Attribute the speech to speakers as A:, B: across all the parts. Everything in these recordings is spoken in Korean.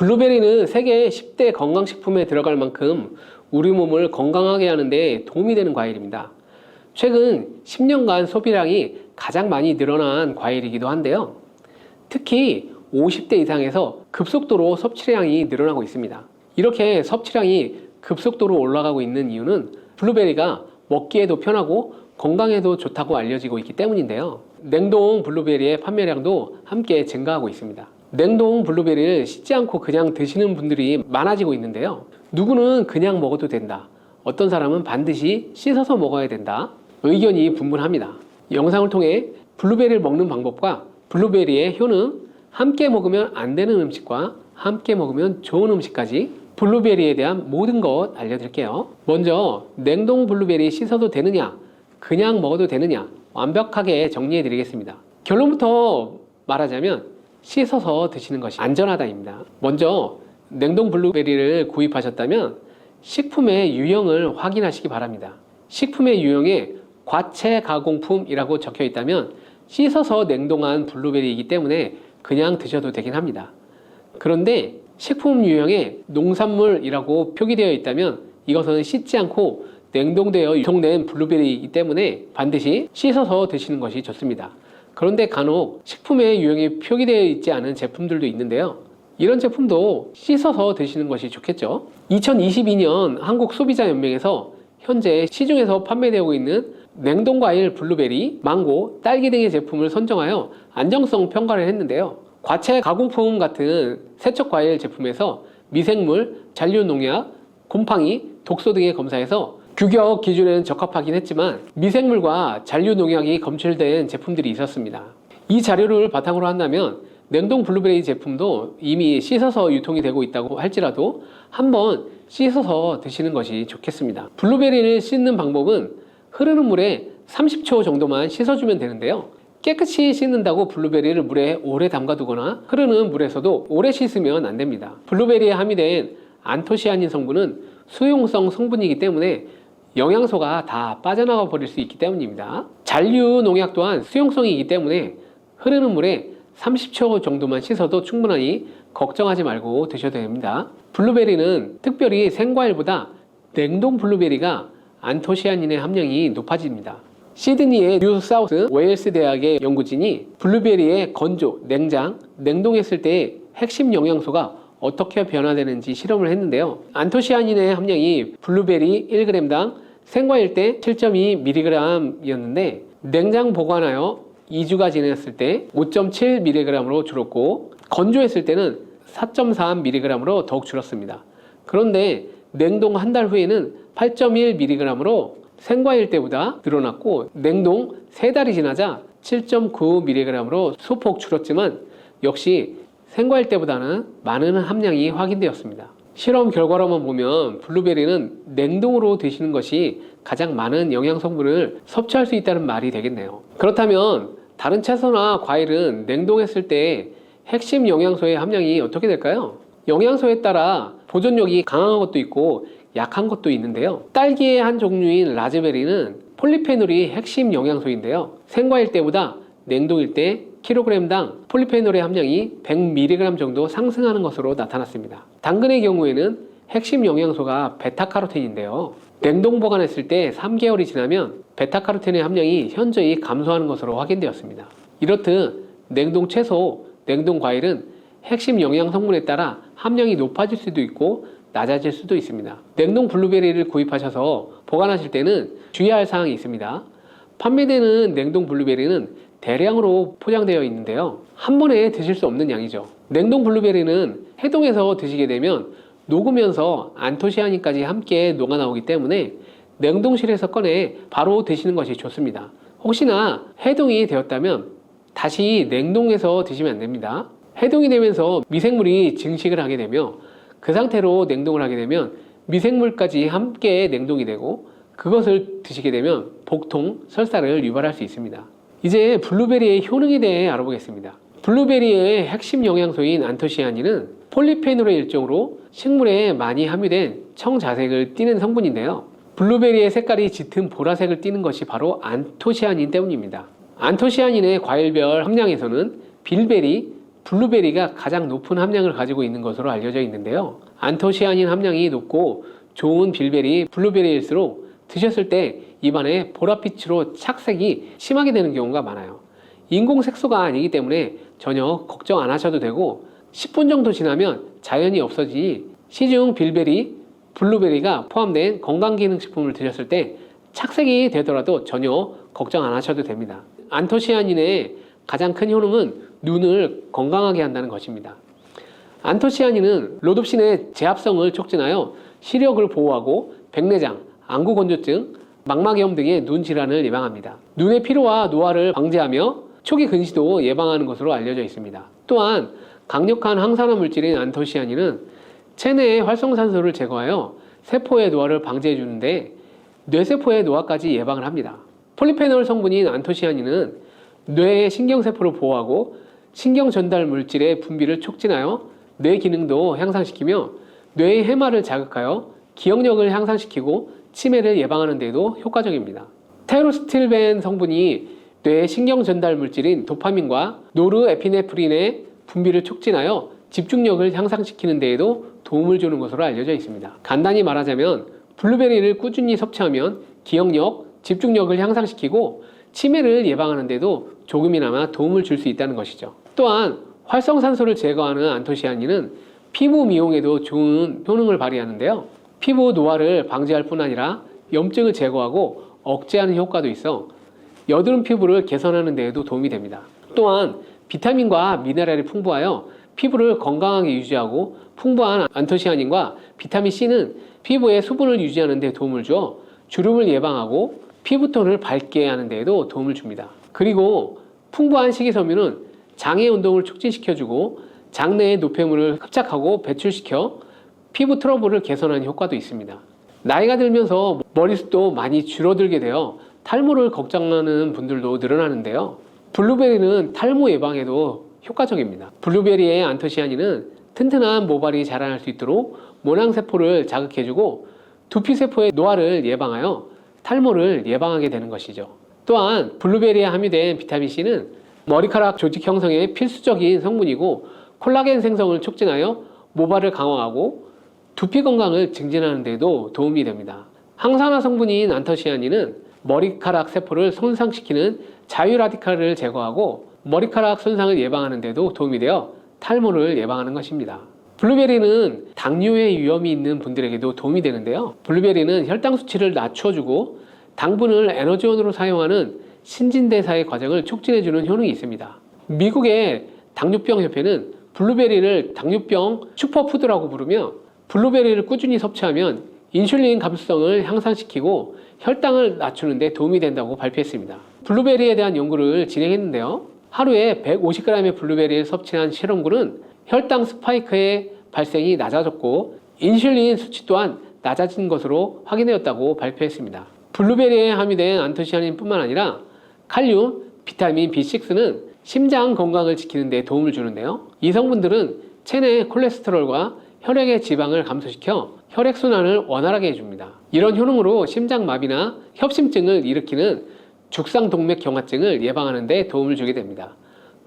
A: 블루베리는 세계 10대 건강식품에 들어갈 만큼 우리 몸을 건강하게 하는데 도움이 되는 과일입니다. 최근 10년간 소비량이 가장 많이 늘어난 과일이기도 한데요. 특히 50대 이상에서 급속도로 섭취량이 늘어나고 있습니다. 이렇게 섭취량이 급속도로 올라가고 있는 이유는 블루베리가 먹기에도 편하고 건강에도 좋다고 알려지고 있기 때문인데요. 냉동 블루베리의 판매량도 함께 증가하고 있습니다. 냉동 블루베리를 씻지 않고 그냥 드시는 분들이 많아지고 있는데요. 누구는 그냥 먹어도 된다. 어떤 사람은 반드시 씻어서 먹어야 된다. 의견이 분분합니다. 영상을 통해 블루베리를 먹는 방법과 블루베리의 효능, 함께 먹으면 안 되는 음식과 함께 먹으면 좋은 음식까지 블루베리에 대한 모든 것 알려드릴게요. 먼저 냉동 블루베리 씻어도 되느냐, 그냥 먹어도 되느냐 완벽하게 정리해 드리겠습니다. 결론부터 말하자면 씻어서 드시는 것이 안전하다입니다. 먼저 냉동 블루베리를 구입하셨다면 식품의 유형을 확인하시기 바랍니다. 식품의 유형에 과체 가공품이라고 적혀 있다면 씻어서 냉동한 블루베리이기 때문에 그냥 드셔도 되긴 합니다. 그런데 식품 유형에 농산물이라고 표기되어 있다면 이것은 씻지 않고 냉동되어 유통된 블루베리이기 때문에 반드시 씻어서 드시는 것이 좋습니다. 그런데 간혹 식품의 유형이 표기되어 있지 않은 제품들도 있는데요. 이런 제품도 씻어서 드시는 것이 좋겠죠. 2022년 한국소비자연맹에서 현재 시중에서 판매되고 있는 냉동과일 블루베리, 망고, 딸기 등의 제품을 선정하여 안정성 평가를 했는데요. 과체 가공품 같은 세척과일 제품에서 미생물, 잔류농약, 곰팡이, 독소 등의 검사에서 규격 기준에는 적합하긴 했지만 미생물과 잔류농약이 검출된 제품들이 있었습니다. 이 자료를 바탕으로 한다면 냉동 블루베리 제품도 이미 씻어서 유통이 되고 있다고 할지라도 한번 씻어서 드시는 것이 좋겠습니다. 블루베리를 씻는 방법은 흐르는 물에 30초 정도만 씻어주면 되는데요. 깨끗이 씻는다고 블루베리를 물에 오래 담가두거나 흐르는 물에서도 오래 씻으면 안 됩니다. 블루베리에 함유된 안토시아닌 성분은 수용성 성분이기 때문에 영양소가 다 빠져나가 버릴 수 있기 때문입니다. 잔류 농약 또한 수용성이기 때문에 흐르는 물에 30초 정도만 씻어도 충분하니 걱정하지 말고 드셔도 됩니다. 블루베리는 특별히 생과일보다 냉동 블루베리가 안토시아닌의 함량이 높아집니다. 시드니의 뉴사우스 웨일스 대학의 연구진이 블루베리의 건조, 냉장, 냉동했을 때의 핵심 영양소가 어떻게 변화되는지 실험을 했는데요. 안토시아닌의 함량이 블루베리 1g당 생과일 때 7.2mg이었는데 냉장 보관하여 2주가 지났을 때 5.7mg으로 줄었고 건조했을 때는 4.3mg으로 더욱 줄었습니다. 그런데 냉동 한 달 후에는 8.1mg으로 생과일 때보다 늘어났고 냉동 3달이 지나자 7.9mg으로 소폭 줄었지만 역시 생과일 때보다는 많은 함량이 확인되었습니다. 실험 결과로만 보면 블루베리는 냉동으로 드시는 것이 가장 많은 영양 성분을 섭취할 수 있다는 말이 되겠네요. 그렇다면 다른 채소나 과일은 냉동했을 때 핵심 영양소의 함량이 어떻게 될까요? 영양소에 따라 보존력이 강한 것도 있고 약한 것도 있는데요. 딸기의 한 종류인 라즈베리는 폴리페놀이 핵심 영양소인데요. 생과일 때보다 냉동일 때 킬로그램당 폴리페놀의 함량이 100mg 정도 상승하는 것으로 나타났습니다. 당근의 경우에는 핵심 영양소가 베타카로틴인데요. 냉동 보관했을 때 3개월이 지나면 베타카로틴의 함량이 현저히 감소하는 것으로 확인되었습니다. 이렇듯 냉동 채소, 냉동 과일은 핵심 영양 성분에 따라 함량이 높아질 수도 있고 낮아질 수도 있습니다. 냉동 블루베리를 구입하셔서 보관하실 때는 주의할 사항이 있습니다. 판매되는 냉동 블루베리는 대량으로 포장되어 있는데요. 한 번에 드실 수 없는 양이죠. 냉동 블루베리는 해동해서 드시게 되면 녹으면서 안토시아닌까지 함께 녹아나오기 때문에 냉동실에서 꺼내 바로 드시는 것이 좋습니다. 혹시나 해동이 되었다면 다시 냉동해서 드시면 안 됩니다. 해동이 되면서 미생물이 증식을 하게 되며 그 상태로 냉동을 하게 되면 미생물까지 함께 냉동이 되고 그것을 드시게 되면 복통, 설사를 유발할 수 있습니다. 이제 블루베리의 효능에 대해 알아보겠습니다. 블루베리의 핵심 영양소인 안토시아닌은 폴리페놀의 일종으로 식물에 많이 함유된 청자색을 띠는 성분인데요. 블루베리의 색깔이 짙은 보라색을 띠는 것이 바로 안토시아닌 때문입니다. 안토시아닌의 과일별 함량에서는 빌베리, 블루베리가 가장 높은 함량을 가지고 있는 것으로 알려져 있는데요. 안토시아닌 함량이 높고 좋은 빌베리, 블루베리일수록 드셨을 때 입안에 보랏빛으로 착색이 심하게 되는 경우가 많아요. 인공 색소가 아니기 때문에 전혀 걱정 안 하셔도 되고 10분 정도 지나면 자연히 없어지니 시중 빌베리, 블루베리가 포함된 건강기능식품을 드셨을 때 착색이 되더라도 전혀 걱정 안 하셔도 됩니다. 안토시아닌의 가장 큰 효능은 눈을 건강하게 한다는 것입니다. 안토시아닌은 로둑신의 제합성을 촉진하여 시력을 보호하고 백내장, 안구건조증, 망막염 등의 눈 질환을 예방합니다. 눈의 피로와 노화를 방지하며 초기 근시도 예방하는 것으로 알려져 있습니다. 또한 강력한 항산화 물질인 안토시아닌은 체내의 활성산소를 제거하여 세포의 노화를 방지해 주는데 뇌세포의 노화까지 예방을 합니다. 폴리페놀 성분인 안토시아닌은 뇌의 신경세포를 보호하고 신경 전달 물질의 분비를 촉진하여 뇌 기능도 향상시키며 뇌의 해마를 자극하여 기억력을 향상시키고 치매를 예방하는 데에도 효과적입니다. 테로스틸벤 성분이 뇌의 신경 전달 물질인 도파민과 노르에피네프린의 분비를 촉진하여 집중력을 향상시키는 데에도 도움을 주는 것으로 알려져 있습니다. 간단히 말하자면 블루베리를 꾸준히 섭취하면 기억력, 집중력을 향상시키고 치매를 예방하는 데도 조금이나마 도움을 줄 수 있다는 것이죠. 또한 활성산소를 제거하는 안토시아닌은 피부 미용에도 좋은 효능을 발휘하는데요. 피부 노화를 방지할 뿐 아니라 염증을 제거하고 억제하는 효과도 있어 여드름 피부를 개선하는 데에도 도움이 됩니다. 또한 비타민과 미네랄이 풍부하여 피부를 건강하게 유지하고 풍부한 안토시아닌과 비타민C는 피부의 수분을 유지하는 데 도움을 주어 주름을 예방하고 피부톤을 밝게 하는 데에도 도움을 줍니다. 그리고 풍부한 식이섬유는 장의 운동을 촉진시켜주고 장내의 노폐물을 흡착하고 배출시켜 피부 트러블을 개선하는 효과도 있습니다. 나이가 들면서 머리숱도 많이 줄어들게 되어 탈모를 걱정하는 분들도 늘어나는데요. 블루베리는 탈모 예방에도 효과적입니다. 블루베리의 안토시아닌은 튼튼한 모발이 자라날 수 있도록 모낭세포를 자극해주고 두피세포의 노화를 예방하여 탈모를 예방하게 되는 것이죠. 또한 블루베리에 함유된 비타민C는 머리카락 조직 형성에 필수적인 성분이고 콜라겐 생성을 촉진하여 모발을 강화하고 두피 건강을 증진하는 데도 도움이 됩니다. 항산화 성분인 안토시아닌은 머리카락 세포를 손상시키는 자유라디칼을 제거하고 머리카락 손상을 예방하는 데도 도움이 되어 탈모를 예방하는 것입니다. 블루베리는 당뇨의 위험이 있는 분들에게도 도움이 되는데요. 블루베리는 혈당 수치를 낮춰주고 당분을 에너지원으로 사용하는 신진대사의 과정을 촉진해주는 효능이 있습니다. 미국의 당뇨병 협회는 블루베리를 당뇨병 슈퍼푸드라고 부르며 블루베리를 꾸준히 섭취하면 인슐린 감수성을 향상시키고 혈당을 낮추는 데 도움이 된다고 발표했습니다. 블루베리에 대한 연구를 진행했는데요. 하루에 150g의 블루베리를 섭취한 실험군은 혈당 스파이크의 발생이 낮아졌고 인슐린 수치 또한 낮아진 것으로 확인되었다고 발표했습니다. 블루베리에 함유된 안토시아닌뿐만 아니라 칼륨, 비타민 B6는 심장 건강을 지키는 데 도움을 주는데요. 이 성분들은 체내 콜레스테롤과 혈액의 지방을 감소시켜 혈액순환을 원활하게 해줍니다. 이런 효능으로 심장마비나 협심증을 일으키는 죽상동맥경화증을 예방하는 데 도움을 주게 됩니다.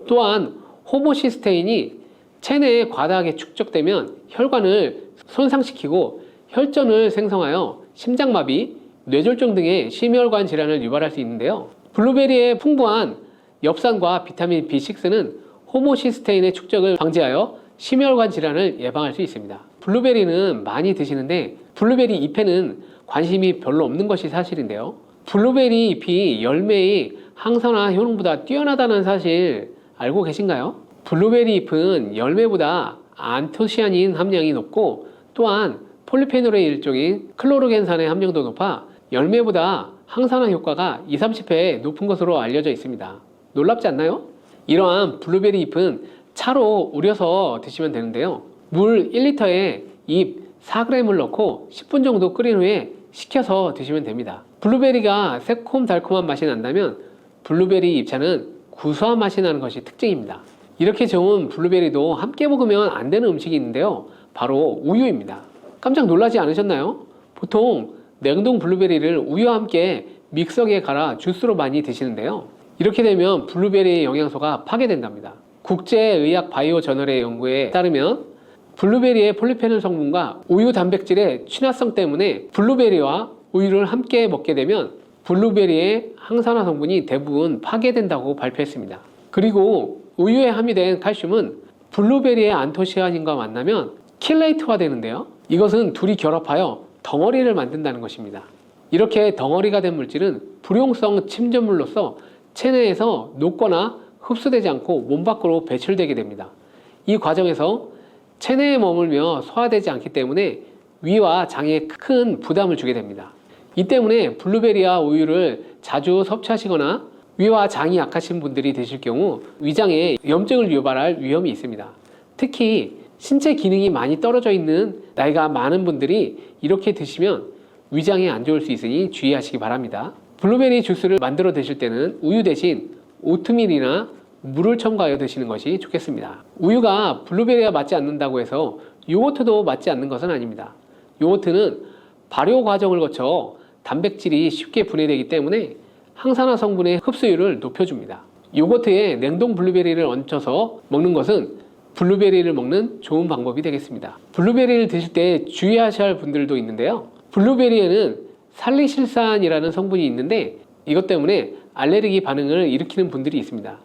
A: 또한 호모시스테인이 체내에 과다하게 축적되면 혈관을 손상시키고 혈전을 생성하여 심장마비, 뇌졸중 등의 심혈관 질환을 유발할 수 있는데요. 블루베리의 풍부한 엽산과 비타민 B6는 호모시스테인의 축적을 방지하여 심혈관 질환을 예방할 수 있습니다. 블루베리는 많이 드시는데 블루베리 잎에는 관심이 별로 없는 것이 사실인데요. 블루베리 잎이 열매의 항산화 효능보다 뛰어나다는 사실 알고 계신가요? 블루베리 잎은 열매보다 안토시아닌 함량이 높고 또한 폴리페놀의 일종인 클로로겐산의 함량도 높아 열매보다 항산화 효과가 20-30배 높은 것으로 알려져 있습니다. 놀랍지 않나요? 이러한 블루베리 잎은 차로 우려서 드시면 되는데요. 물 1리터에 잎 4g을 넣고 10분 정도 끓인 후에 식혀서 드시면 됩니다. 블루베리가 새콤달콤한 맛이 난다면 블루베리 잎차는 구수한 맛이 나는 것이 특징입니다. 이렇게 좋은 블루베리도 함께 먹으면 안 되는 음식이 있는데요. 바로 우유입니다. 깜짝 놀라지 않으셨나요? 보통 냉동 블루베리를 우유와 함께 믹서기에 갈아 주스로 많이 드시는데요. 이렇게 되면 블루베리의 영양소가 파괴된답니다. 국제의학 바이오 저널의 연구에 따르면 블루베리의 폴리페놀 성분과 우유 단백질의 친화성 때문에 블루베리와 우유를 함께 먹게 되면 블루베리의 항산화 성분이 대부분 파괴된다고 발표했습니다. 그리고 우유에 함유된 칼슘은 블루베리의 안토시아닌과 만나면 킬레이트화 되는데요. 이것은 둘이 결합하여 덩어리를 만든다는 것입니다. 이렇게 덩어리가 된 물질은 불용성 침전물로서 체내에서 녹거나 흡수되지 않고 몸 밖으로 배출되게 됩니다. 이 과정에서 체내에 머물며 소화되지 않기 때문에 위와 장에 큰 부담을 주게 됩니다. 이 때문에 블루베리와 우유를 자주 섭취하시거나 위와 장이 약하신 분들이 되실 경우 위장에 염증을 유발할 위험이 있습니다. 특히 신체 기능이 많이 떨어져 있는 나이가 많은 분들이 이렇게 드시면 위장에 안 좋을 수 있으니 주의하시기 바랍니다. 블루베리 주스를 만들어 드실 때는 우유 대신 오트밀이나 물을 첨가하여 드시는 것이 좋겠습니다. 우유가 블루베리와 맞지 않는다고 해서 요거트도 맞지 않는 것은 아닙니다. 요거트는 발효 과정을 거쳐 단백질이 쉽게 분해되기 때문에 항산화 성분의 흡수율을 높여줍니다. 요거트에 냉동 블루베리를 얹혀서 먹는 것은 블루베리를 먹는 좋은 방법이 되겠습니다. 블루베리를 드실 때 주의하셔야 할 분들도 있는데요. 블루베리에는 살리실산이라는 성분이 있는데 이것 때문에 알레르기 반응을 일으키는 분들이 있습니다.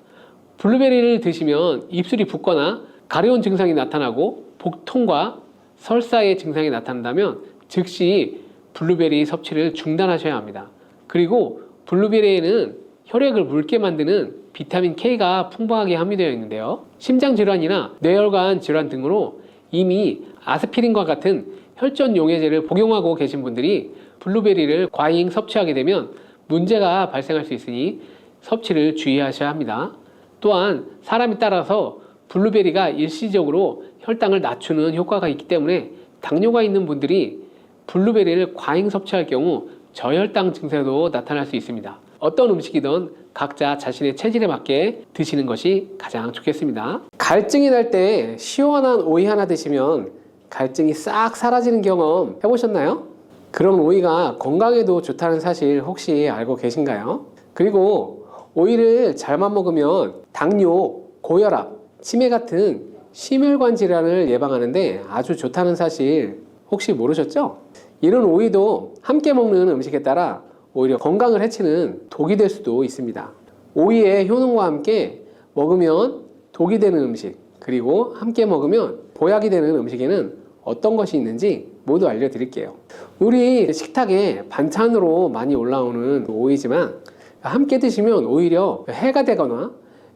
A: 블루베리를 드시면 입술이 붓거나 가려운 증상이 나타나고 복통과 설사의 증상이 나타난다면 즉시 블루베리 섭취를 중단하셔야 합니다. 그리고 블루베리에는 혈액을 묽게 만드는 비타민 K가 풍부하게 함유되어 있는데요. 심장 질환이나 뇌혈관 질환 등으로 이미 아스피린과 같은 혈전 용해제를 복용하고 계신 분들이 블루베리를 과잉 섭취하게 되면 문제가 발생할 수 있으니 섭취를 주의하셔야 합니다. 또한 사람에 따라서 블루베리가 일시적으로 혈당을 낮추는 효과가 있기 때문에 당뇨가 있는 분들이 블루베리를 과잉 섭취할 경우 저혈당 증세도 나타날 수 있습니다. 어떤 음식이든 각자 자신의 체질에 맞게 드시는 것이 가장 좋겠습니다. 갈증이 날 때 시원한 오이 하나 드시면 갈증이 싹 사라지는 경험 해보셨나요? 그런 오이가 건강에도 좋다는 사실 혹시 알고 계신가요? 그리고 오이를 잘만 먹으면 당뇨, 고혈압, 치매 같은 심혈관 질환을 예방하는데 아주 좋다는 사실 혹시 모르셨죠? 이런 오이도 함께 먹는 음식에 따라 오히려 건강을 해치는 독이 될 수도 있습니다. 오이의 효능과 함께 먹으면 독이 되는 음식, 그리고 함께 먹으면 보약이 되는 음식에는 어떤 것이 있는지 모두 알려드릴게요. 우리 식탁에 반찬으로 많이 올라오는 오이지만 함께 드시면 오히려 해가 되거나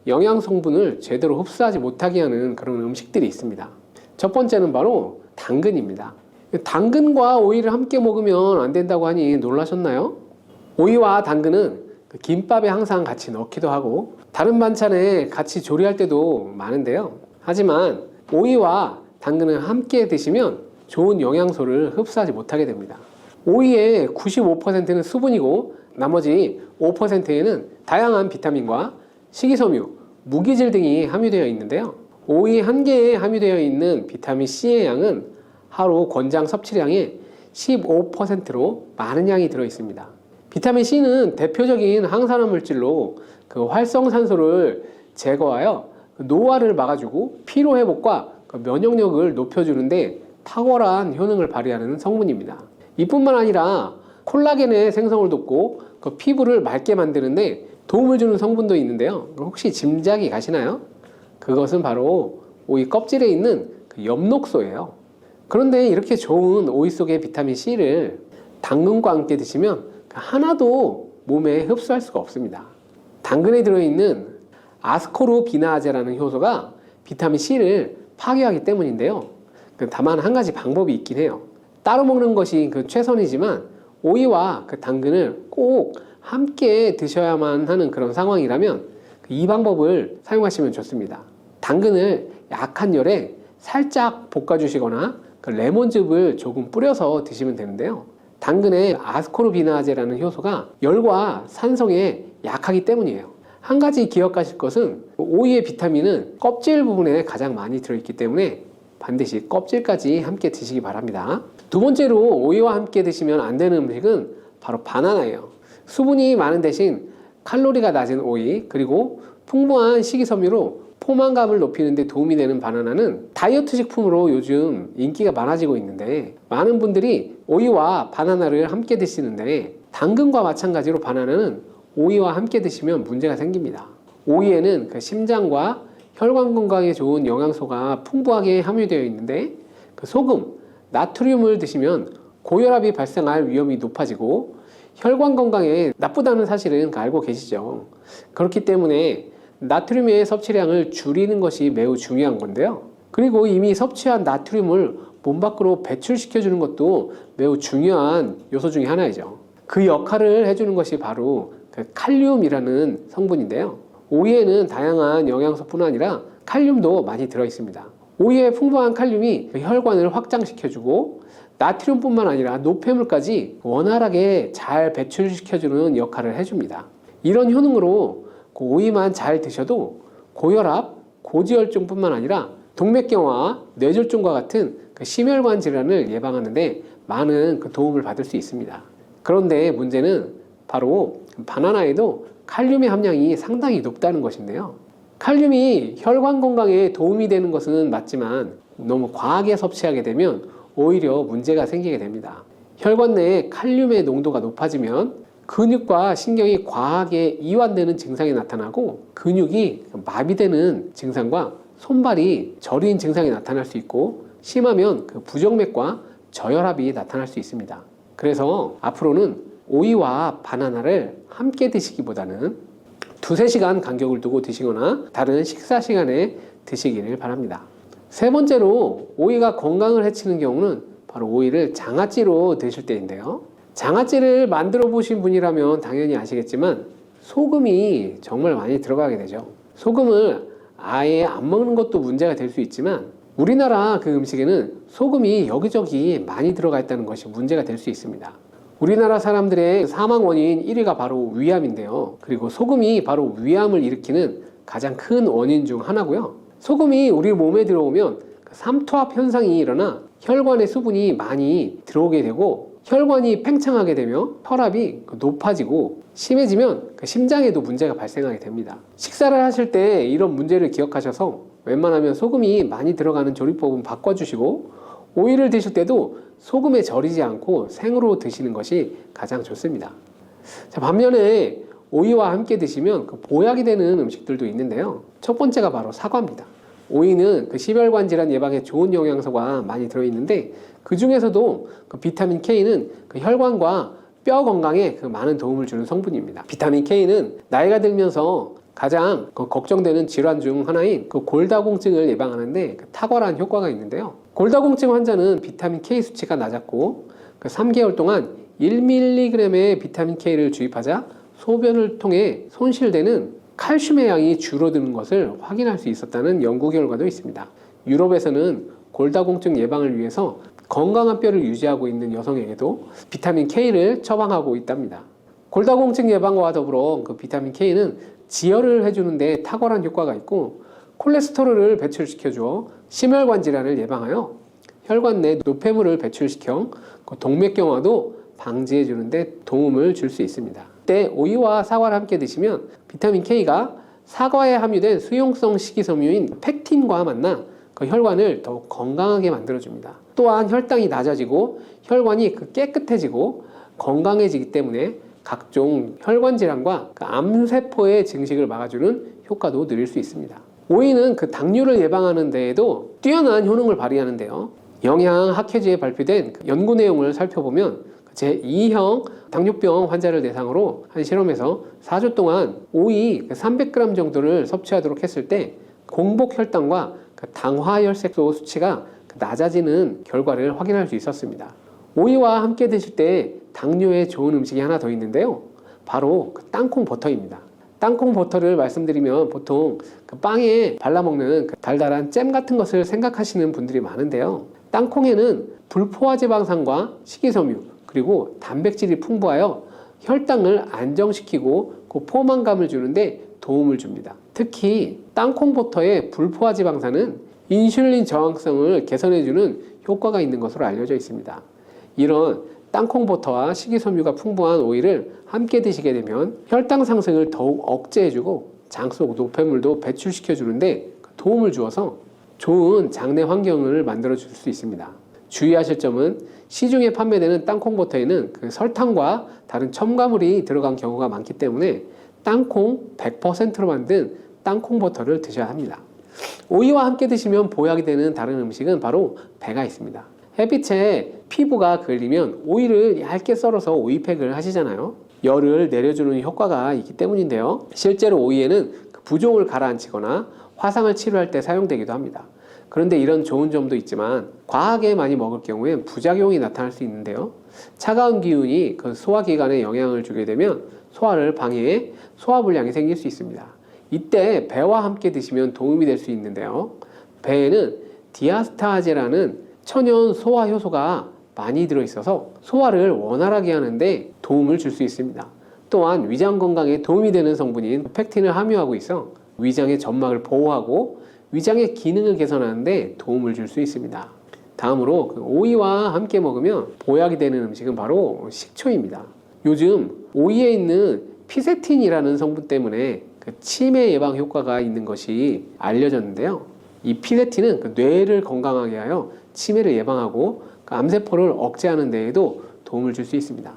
A: 영양 성분을 제대로 흡수하지 못하게 하는 그런 음식들이 있습니다. 첫 번째는 바로 당근입니다. 당근과 오이를 함께 먹으면 안 된다고 하니 놀라셨나요? 오이와 당근은 김밥에 항상 같이 넣기도 하고 다른 반찬에 같이 조리할 때도 많은데요. 하지만 오이와 당근을 함께 드시면 좋은 영양소를 흡수하지 못하게 됩니다. 오이의 95%는 수분이고 나머지 5%에는 다양한 비타민과 식이섬유, 무기질 등이 함유되어 있는데요. 오이 한 개에 함유되어 있는 비타민 C의 양은 하루 권장 섭취량의 15%로 많은 양이 들어 있습니다. 비타민 C는 대표적인 항산화 물질로 활성산소를 제거하여 노화를 막아주고 피로 회복과 면역력을 높여주는데 탁월한 효능을 발휘하는 성분입니다. 이뿐만 아니라 콜라겐의 생성을 돕고 피부를 맑게 만드는데 도움을 주는 성분도 있는데요. 혹시 짐작이 가시나요? 그것은 바로 오이 껍질에 있는 엽록소예요. 그런데 이렇게 좋은 오이 속의 비타민 C를 당근과 함께 드시면 하나도 몸에 흡수할 수가 없습니다. 당근에 들어있는 아스코르비나아제라는 효소가 비타민 C를 파괴하기 때문인데요. 다만 한 가지 방법이 있긴 해요. 따로 먹는 것이 최선이지만 오이와 당근을 꼭 함께 드셔야만 하는 그런 상황이라면 이 방법을 사용하시면 좋습니다. 당근을 약한 열에 살짝 볶아주시거나 레몬즙을 조금 뿌려서 드시면 되는데요. 당근의 아스코르비나아제라는 효소가 열과 산성에 약하기 때문이에요. 한 가지 기억하실 것은 오이의 비타민은 껍질 부분에 가장 많이 들어있기 때문에 반드시 껍질까지 함께 드시기 바랍니다. 두 번째로 오이와 함께 드시면 안 되는 음식은 바로 바나나예요. 수분이 많은 대신 칼로리가 낮은 오이, 그리고 풍부한 식이섬유로 포만감을 높이는 데 도움이 되는 바나나는 다이어트 식품으로 요즘 인기가 많아지고 있는데, 많은 분들이 오이와 바나나를 함께 드시는데, 당근과 마찬가지로 바나나는 오이와 함께 드시면 문제가 생깁니다. 오이에는 그 심장과 혈관 건강에 좋은 영양소가 풍부하게 함유되어 있는데, 그 소금, 나트륨을 드시면 고혈압이 발생할 위험이 높아지고 혈관 건강에 나쁘다는 사실은 알고 계시죠. 그렇기 때문에 나트륨의 섭취량을 줄이는 것이 매우 중요한 건데요. 그리고 이미 섭취한 나트륨을 몸 밖으로 배출시켜 주는 것도 매우 중요한 요소 중에 하나이죠. 그 역할을 해주는 것이 바로 그 칼륨이라는 성분인데요. 오이에는 다양한 영양소뿐 아니라 칼륨도 많이 들어 있습니다. 오이의 풍부한 칼륨이 혈관을 확장시켜주고 나트륨뿐만 아니라 노폐물까지 원활하게 잘 배출시켜주는 역할을 해줍니다. 이런 효능으로 오이만 잘 드셔도 고혈압, 고지혈증뿐만 아니라 동맥경화, 뇌졸중과 같은 심혈관 질환을 예방하는 데 많은 도움을 받을 수 있습니다. 그런데 문제는 바로 바나나에도 칼륨의 함량이 상당히 높다는 것인데요. 칼륨이 혈관 건강에 도움이 되는 것은 맞지만 너무 과하게 섭취하게 되면 오히려 문제가 생기게 됩니다. 혈관 내에 칼륨의 농도가 높아지면 근육과 신경이 과하게 이완되는 증상이 나타나고 근육이 마비되는 증상과 손발이 저린 증상이 나타날 수 있고, 심하면 부정맥과 저혈압이 나타날 수 있습니다. 그래서 앞으로는 오이와 바나나를 함께 드시기보다는 2~3시간 간격을 두고 드시거나 다른 식사 시간에 드시기를 바랍니다. 세 번째로 오이가 건강을 해치는 경우는 바로 오이를 장아찌로 드실 때인데요. 장아찌를 만들어 보신 분이라면 당연히 아시겠지만 소금이 정말 많이 들어가게 되죠. 소금을 아예 안 먹는 것도 문제가 될 수 있지만 우리나라 그 음식에는 소금이 여기저기 많이 들어가 있다는 것이 문제가 될 수 있습니다. 우리나라 사람들의 사망 원인 1위가 바로 위암인데요. 그리고 소금이 바로 위암을 일으키는 가장 큰 원인 중 하나고요. 소금이 우리 몸에 들어오면 삼투압 현상이 일어나 혈관에 수분이 많이 들어오게 되고 혈관이 팽창하게 되며 혈압이 높아지고 심해지면 심장에도 문제가 발생하게 됩니다. 식사를 하실 때 이런 문제를 기억하셔서 웬만하면 소금이 많이 들어가는 조리법은 바꿔주시고, 오이를 드실 때도 소금에 절이지 않고 생으로 드시는 것이 가장 좋습니다. 자, 반면에 오이와 함께 드시면 보약이 되는 음식들도 있는데요. 첫 번째가 바로 사과입니다. 오이는 심혈관 질환 예방에 좋은 영양소가 많이 들어있는데, 그 중에서도 비타민 K는 혈관과 뼈 건강에 많은 도움을 주는 성분입니다. 비타민 K는 나이가 들면서 가장 걱정되는 질환 중 하나인 골다공증을 예방하는데 탁월한 효과가 있는데요. 골다공증 환자는 비타민 K 수치가 낮았고 3개월 동안 1mg의 비타민 K를 주입하자 소변을 통해 손실되는 칼슘의 양이 줄어드는 것을 확인할 수 있었다는 연구 결과도 있습니다. 유럽에서는 골다공증 예방을 위해서 건강한 뼈를 유지하고 있는 여성에게도 비타민 K를 처방하고 있답니다. 골다공증 예방과 더불어 비타민 K는 지혈을 해주는데 탁월한 효과가 있고, 콜레스테롤을 배출시켜주어 심혈관 질환을 예방하여 혈관 내 노폐물을 배출시켜 동맥경화도 방지해 주는데 도움을 줄 수 있습니다. 이때 오이와 사과를 함께 드시면 비타민 K가 사과에 함유된 수용성 식이섬유인 펙틴과 만나 혈관을 더욱 건강하게 만들어줍니다. 또한 혈당이 낮아지고 혈관이 깨끗해지고 건강해지기 때문에 각종 혈관 질환과 암세포의 증식을 막아주는 효과도 누릴 수 있습니다. 오이는 당뇨를 예방하는 데에도 뛰어난 효능을 발휘하는데요. 영양학회지에 발표된 연구 내용을 살펴보면 제2형 당뇨병 환자를 대상으로 한 실험에서 4주 동안 오이 300g 정도를 섭취하도록 했을 때 공복 혈당과 당화혈색소 수치가 낮아지는 결과를 확인할 수 있었습니다. 오이와 함께 드실 때 당뇨에 좋은 음식이 하나 더 있는데요. 바로 땅콩 버터입니다. 땅콩 버터를 말씀드리면 보통 빵에 발라먹는 달달한 잼 같은 것을 생각하시는 분들이 많은데요. 땅콩에는 불포화지방산과 식이섬유 그리고 단백질이 풍부하여 혈당을 안정시키고 포만감을 주는데 도움을 줍니다. 특히 땅콩 버터의 불포화지방산은 인슐린 저항성을 개선해주는 효과가 있는 것으로 알려져 있습니다. 이런 땅콩 버터와 식이섬유가 풍부한 오이를 함께 드시게 되면 혈당 상승을 더욱 억제해주고 장 속 노폐물도 배출시켜주는데 도움을 주어서 좋은 장내 환경을 만들어 줄 수 있습니다. 주의하실 점은 시중에 판매되는 땅콩버터에는 그 설탕과 다른 첨가물이 들어간 경우가 많기 때문에 땅콩 100%로 만든 땅콩버터를 드셔야 합니다. 오이와 함께 드시면 보약이 되는 다른 음식은 바로 배가 있습니다. 햇빛에 피부가 걸리면 오이를 얇게 썰어서 오이팩을 하시잖아요. 열을 내려주는 효과가 있기 때문인데요. 실제로 오이에는 부종을 가라앉히거나 화상을 치료할 때 사용되기도 합니다. 그런데 이런 좋은 점도 있지만 과하게 많이 먹을 경우엔 부작용이 나타날 수 있는데요. 차가운 기운이 그 소화기관에 영향을 주게 되면 소화를 방해해 소화불량이 생길 수 있습니다. 이때 배와 함께 드시면 도움이 될 수 있는데요. 배에는 디아스타제라는 천연 소화 효소가 많이 들어있어서 소화를 원활하게 하는데 도움을 줄 수 있습니다. 또한 위장 건강에 도움이 되는 성분인 팩틴을 함유하고 있어 위장의 점막을 보호하고 위장의 기능을 개선하는데 도움을 줄 수 있습니다. 다음으로 오이와 함께 먹으면 보약이 되는 음식은 바로 식초입니다. 요즘 오이에 있는 피세틴이라는 성분 때문에 치매 예방 효과가 있는 것이 알려졌는데요. 이 피세틴은 뇌를 건강하게 하여 치매를 예방하고 암세포를 억제하는 데에도 도움을 줄 수 있습니다.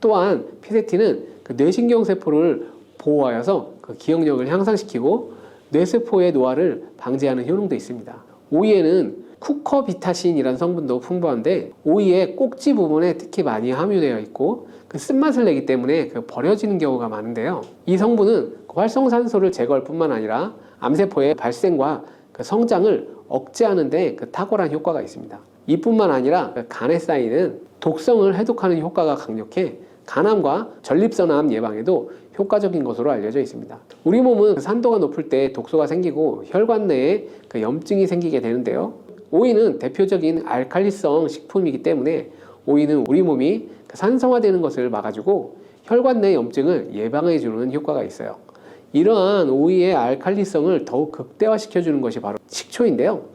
A: 또한 피세틴은 뇌신경세포를 보호하여서 기억력을 향상시키고 뇌세포의 노화를 방지하는 효능도 있습니다. 오이에는 쿠커비타신이라는 성분도 풍부한데 오이의 꼭지 부분에 특히 많이 함유되어 있고 쓴맛을 내기 때문에 버려지는 경우가 많은데요. 이 성분은 활성산소를 제거할 뿐만 아니라 암세포의 발생과 성장을 억제하는 데 탁월한 효과가 있습니다. 이뿐만 아니라 간에 쌓이는 독성을 해독하는 효과가 강력해 간암과 전립선암 예방에도 효과적인 것으로 알려져 있습니다. 우리 몸은 산도가 높을 때 독소가 생기고 혈관 내에 염증이 생기게 되는데요. 오이는 대표적인 알칼리성 식품이기 때문에 오이는 우리 몸이 산성화되는 것을 막아주고 혈관 내 염증을 예방해주는 효과가 있어요. 이러한 오이의 알칼리성을 더욱 극대화시켜주는 것이 바로 식초인데요.